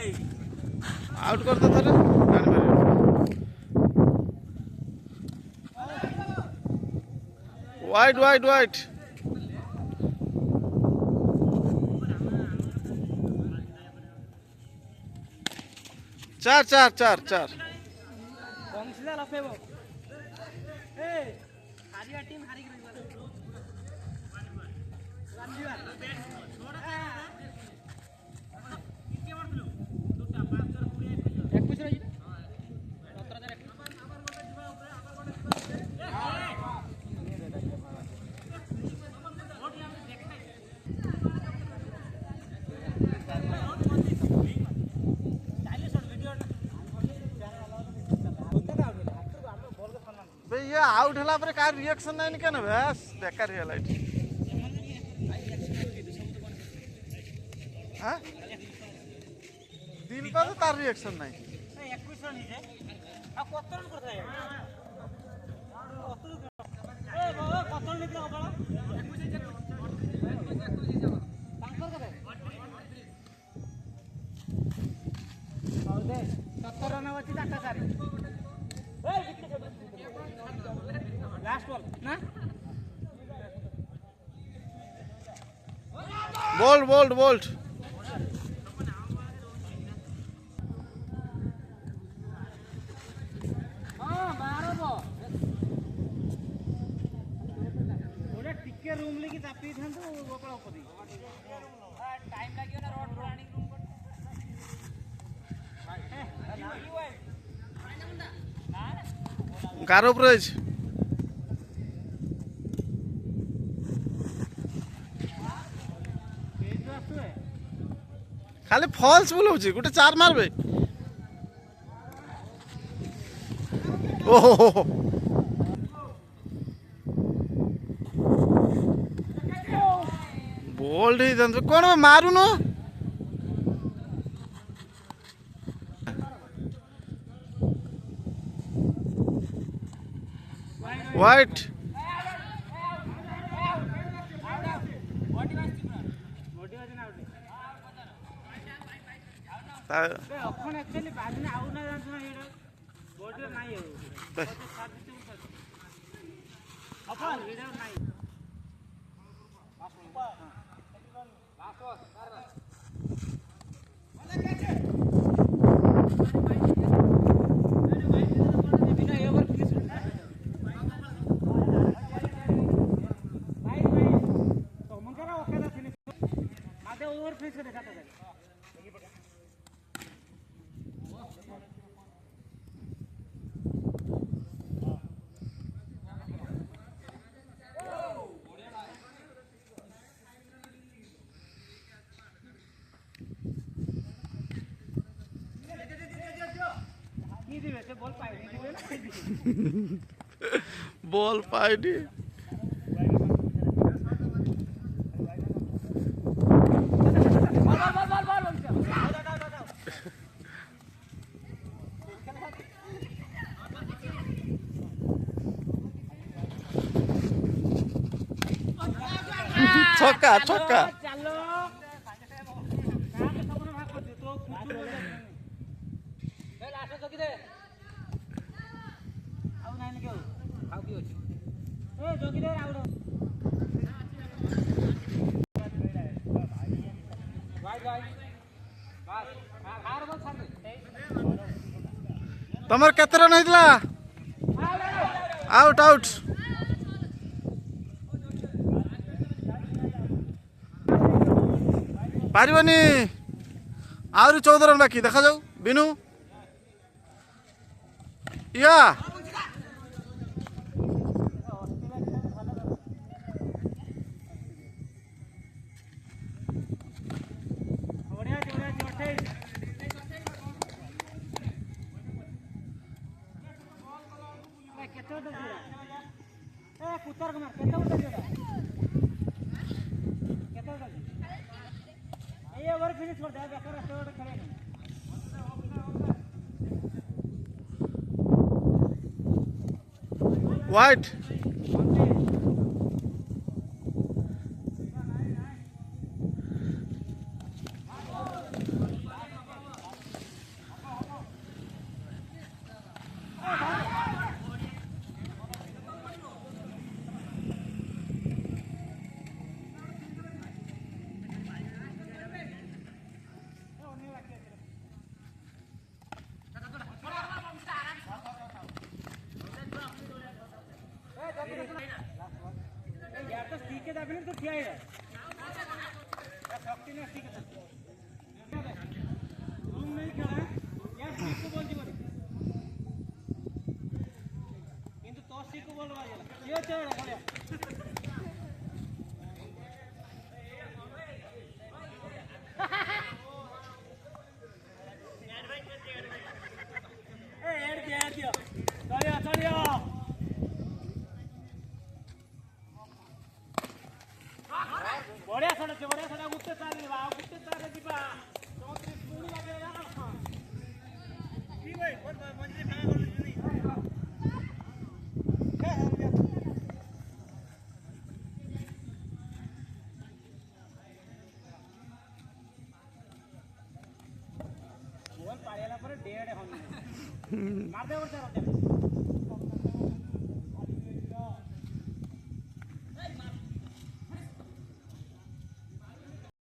out कर दे थरे wide wide wide चार चार चार चार ये आउट हला पर का रिएक्शन नहीं केन बस बेकार हे लाइट हां दिल का तो तार रिएक्शन नहीं 21 रन ही आ कत रन करता है ए बाबा कत रन निकला बड़ा 21 तांकर कते और दे 70 रन होची टाटा सारी ए लास्ट बॉल ना बोल्ड बोल्ड बोल्ड हां 12 बॉल ओरे टिके रूम लेके चापी थांतो गोपाळ उपदी टाइम लागियो ना रोड रनिंग रूम पर गारो प्राइज खाली फॉल्स बोलौची गुटे चार मारबे ओहो बोल्ड ही दंत कोन मारू न वाइट अपन एक्चुअली बाजने आउ ना जानछ ना हेडर बॉर्डर नाही हो अपन हेडर नाही बॉल पाइडी छक्का छक्का तमर केते रन होइतला आउट आउट पारिबनी आउरी 14 रन बाकी देखा जाऊ बिनु या वाइट ଠିଆ ହେଇଯାଏ ଶକ୍ତି ନା ଠିକ ଅଛି ରୁମ୍ ନେଇ ଖେଳ ୟା ଷ୍ଟିକ୍ ବଲ୍ ଯିବନି କିନ୍ତୁ ତ ଷ୍ଟିକ୍ ବଲ୍ ବାଜିଲା କିଏ ଚେଡ଼ ଖେଳିଆ ବଢିଆ ସେଟା ଗୋଟେ ତାର ଯିବା ଆଉ ଗୋଟେ ତାର ଯିବା 34 ପୁଣି ବାଗେଇଲା କି ଭାଇ ମଞ୍ଜି ଭାঙା କରୁଛନ୍ତି ବଲ୍ ପାଳିଲା ପରେ ଡେଡ୍ ହନି ମାରଦେ ଗୋଟେ